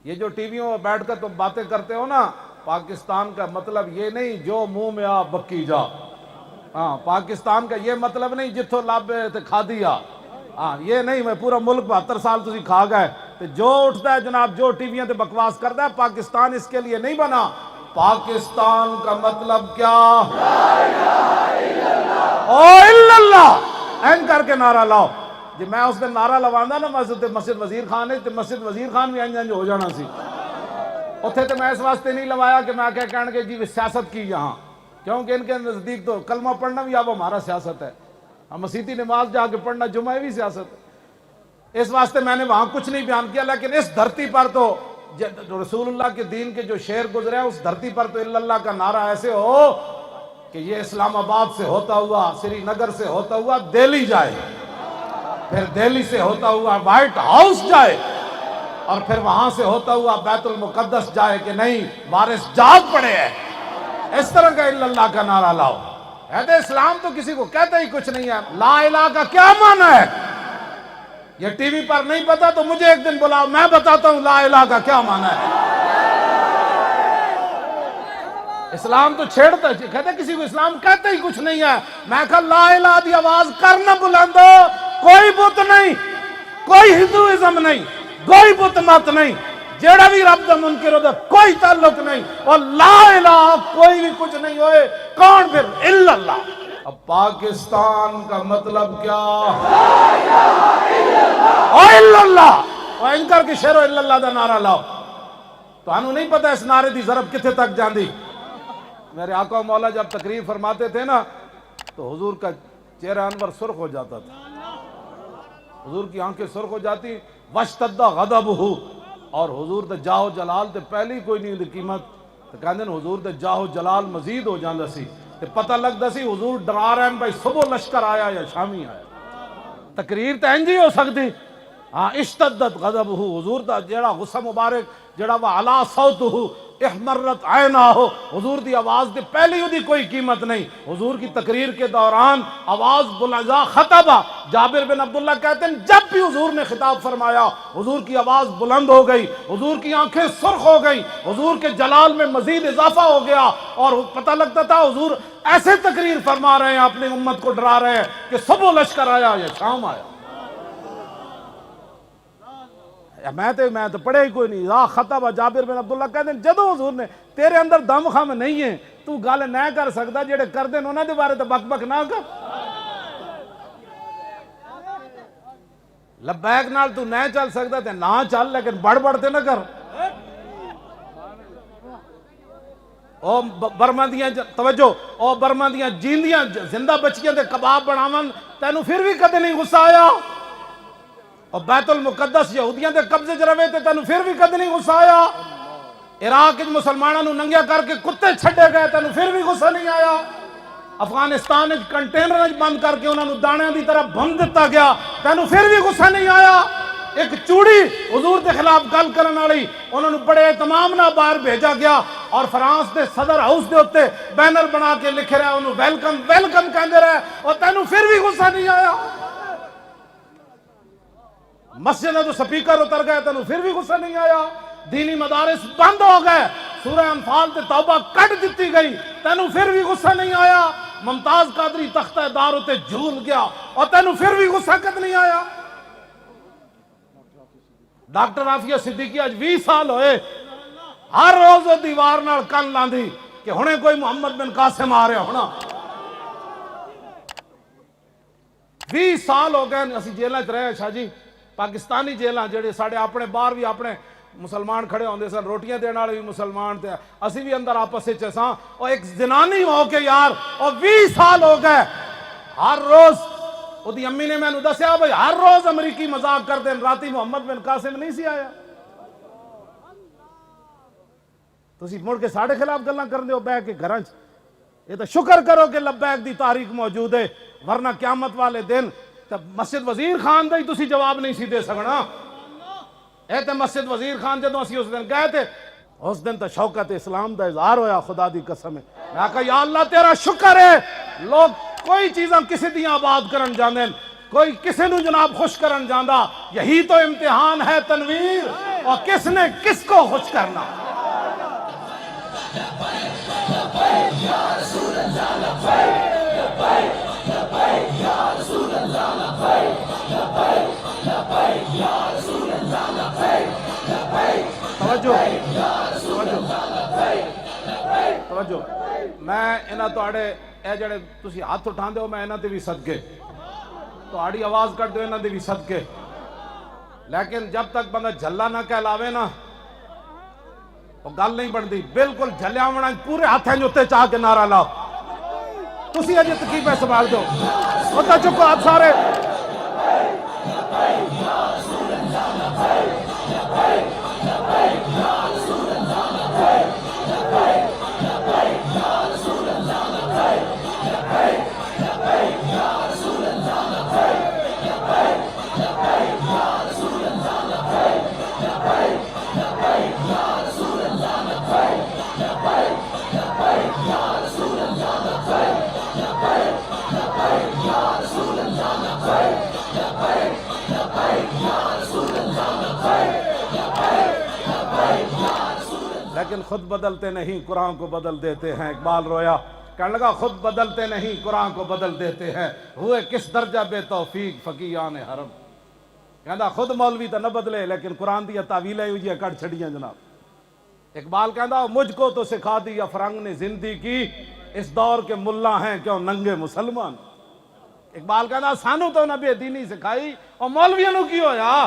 یہ جو ٹی ویوں میں بیٹھ کر تم باتیں کرتے ہو نا، پاکستان کا مطلب یہ نہیں جو منہ میں آ بکی جا. ہاں، پاکستان کا یہ مطلب نہیں جتھوں لابے تے کھا دیا. ہاں، یہ نہیں میں پورا ملک 72 سال تسی کھا گئے. تو جو اٹھتا ہے جناب، جو ٹی ویوں تے بکواس کرتا ہے، پاکستان اس کے لیے نہیں بنا. پاکستان کا مطلب کیا؟ او الا اللہ این کر کے نعرہ لاؤ. جی میں اس دن نعرہ لواندہ نا مسجد وزیر خان ہے، تو مسجد وزیر خان بھی انج ہو جانا سی. اتھے تو میں اس واسطے نہیں لوایا کہ میں کہنے کہ جی سیاست کی یہاں، کیونکہ ان کے نزدیک تو کلمہ پڑھنا بھی اب ہمارا سیاست ہے. ہم مسیحی نماز جا کے پڑھنا جمعہ بھی سیاست ہے. اس واسطے میں نے وہاں کچھ نہیں بیان کیا. لیکن اس دھرتی پر تو رسول اللہ کے دین کے جو شعر گزرے ہیں، اس دھرتی پر تو الا اللہ کا نعرہ ایسے ہو کہ یہ اسلام آباد سے ہوتا ہوا، سری نگر سے ہوتا ہوا دہلی جائے، پھر دہلی سے ہوتا ہوا وائٹ ہاؤس جائے، اور پھر وہاں سے ہوتا ہوا بیت المقدس جائے کہ نہیں وارث جاگ پڑے ہیں. اس طرح کا الا اللہ کا نعرہ لاؤ. کہتے اسلام تو کسی کو کہتا ہی کچھ نہیں ہے. لا الہ کا کیا معنی ہے؟ یہ ٹی وی پر نہیں پتا تو مجھے ایک دن بلاؤ، میں بتاتا ہوں لا الہ کا کیا معنی ہے. اسلام تو چھیڑتا ہے، کہتے کسی کو اسلام کہتا ہی کچھ نہیں ہے. میں کہا لا الہ دی آواز کرنا بلندو، کوئی بت نہیں، کوئی ہندوازم نہیں، کوئی بت مت نہیں، جیڑا بھی رب دا منکر ہوتا کوئی تعلق نہیں، اور لا الہ کوئی بھی کچھ نہیں ہوئے. کون پھر؟ الا اللہ. اب پاکستان کا مطلب کیا؟ او الا اللہ. اور ان کر کے شعر الا اللہ دا نعرہ لاؤ. تو انہوں نہیں پتا اس نعرے دی ضرب کتنے تک جاندی. میرے آقا و مولا جب تقریر فرماتے تھے نا تو حضور کا چہرہ انور سرخ ہو جاتا تھا، حضور کی آنکھیں سرخ ہو جاتی. واشتد غضبہ، اور حضور تے جاہ و جلال تے پہلی کوئی نہیں دی قیمت. تو کہندے حضور تے جاہ و جلال مزید ہو جاندا سی، تے پتہ لگدا سی حضور ڈرا رہے ہیں بھائی صبح لشکر آیا یا شامی آیا. تقریر تے انج ہی ہو سکتی. ہاں، اشتدت غضبہ، حضور دا جیڑا غصہ مبارک جیڑا وہ علا صوتہ احمرت عیناہ، حضور دی آواز دے پہلی دی کوئی قیمت نہیں. حضور کی تقریر کے دوران آواز بلندہ خطبہ. جابر بن عبداللہ کہتے ہیں جب بھی حضور نے خطاب فرمایا حضور کی آواز بلند ہو گئی، حضور کی آنکھیں سرخ ہو گئی، حضور کے جلال میں مزید اضافہ ہو گیا، اور پتہ لگتا تھا حضور ایسے تقریر فرما رہے ہیں، اپنی امت کو ڈرا رہے ہیں کہ صبح لشکر آیا یا شام آیا. میں تو پڑھے ہی کوئی نہیں. خطبہ جابر بن عبداللہ کہتے ہیں جدو حضور نے تیرے اندر دم خم نہیں ہے، تو گل نہ کر سکتا، جڑے کر دیں انہوں نے بارے تو بک بک نہ کر. لبیک نال تو نہ چل سکتا تے نہ چل، لیکن بڑھ بڑھتے نہ کر. او برما دیاں توجہ، او برما دیاں جیندیاں زندہ بچیاں دے کباب بناون تینوں پھر بھی کدے نہیں غصہ آیا. اور بیت المقدس یہودیاں دے قبضے چ رہے تے تینوں پھر بھی کدے نہیں غصہ آیا. عراق وچ مسلماناں نوں ننگیا کر کے کتے چھڈے گئے تینوں پھر بھی غصہ نہیں آیا. افغانستان وچ کنٹینر بند کر کے انہاں نوں دانیاں دی طرح بھن دتا گیا، تینوں پھر بھی غصہ نہیں آیا. ایک چوڑی حضور دے خلاف گل کرن والی انہاں نوں بڑے اہتمام نال باہر بھیجا گیا، اور فرانس دے صدر ہاؤس دے اوتے بینر بنا کے لکھ رہے انہوں ویلکم ویلکم کہندے رہے، اور تینوں پھر بھی غصہ نہیں آیا. مسجد تو سپیکر اتر گئے، تینوں پھر بھی غصہ نہیں آیا. دینی مدارس بند ہو گئے، سورہ انفال تے توبہ کٹ دیتی گئی، تینوں پھر بھی غصہ نہیں آیا. ممتاز قادری تختہ دار تے جھول گیا، اور تینوں پھر بھی غصہ کد نہیں آیا. ڈاکٹر عافیہ صدیقی اج 20 سال ہوئے، ہر روز وہ دیوار نال کن لاندی کہ ہنے کوئی محمد بن قاسم آ رہا ہونا. 20 سال ہو گئے اسی جیلیں چ رہے. شاہ جی پاکستانی جیلاں جڑے ساڑے اپنے باہر بھی اپنے مسلمان کھڑے ہوندے سن، روٹیاں دینے والے بھی مسلمان تھے، اسی بھی اندر آپس سے چساں. اور ایک زنانی ہو کے یار، اور 20 سال ہو گئے ہر روز. وہ دی امی نے میں نے دسیا بھائی ہر روز امریکی مذاق کر دیں، راتی محمد بن قاسم نہیں سی آیا. تسی مڑ کے ساڑے خلاف گلاں کر دے ہو بہ کے گھراں چ. یہ تو شکر کرو کہ لبیک دی تاریخ موجود ہے، ورنہ قیامت والے دن مسجد وزیر خان دا ہی تسی جواب نہیں سی دے سکنا. اے تے مسجد وزیر خان جدوں اسی اس دن گئے تھے، اس دن تو شوکت اسلام دا اظہار ہویا. خدا دی قسم ہے میں کہا یا اللہ تیرا شکر ہے، لوگ کوئی چیزاں کسی دیاں آباد کرن جاندے، کوئی کسی نو جناب خوش کرن جاندا. یہی تو امتحان ہے تنویر. اور کس نے کس کو خوش کرنا. توجہ میں انہاں تواڈے اے جڑے تسی ہاتھ اٹھاندے ہو میں انہاں تے بھی صدقے تواڈی آواز کٹ دو انہاں تے بھی صدقے لیکن جب تک بندہ جھلا نہ کہلاوے نا وہ گل نہیں بنتی. بالکل جھلیا ہونا پورے ہاتھیں جو تے چاہ کے نعرہ لاؤ. تسی اجے تکیفیں سنبھال دو ہوتا چکو آپ سارے. لیکن خود بدلتے نہیں قرآن کو بدل دیتے ہیں. اقبال رویا کہنے لگا خود بدلتے نہیں قرآن کو بدل دیتے ہیں. ہوئے کس درجہ بے توفیق فقیہان حرم. کہندا خود مولوی تو نہ بدلے لیکن قرآن دیا تعویلیں ہوئی کٹ چھڑیاں جناب. اقبال کہندا مجھ کو تو سکھا دیا فرنگ نے زندگی کی اس دور کے ملا ہیں کیوں ننگے مسلمان. اقبال کہندا سانو تو نہ بے دینی سکھائی اور مولویوں نو کی ہویا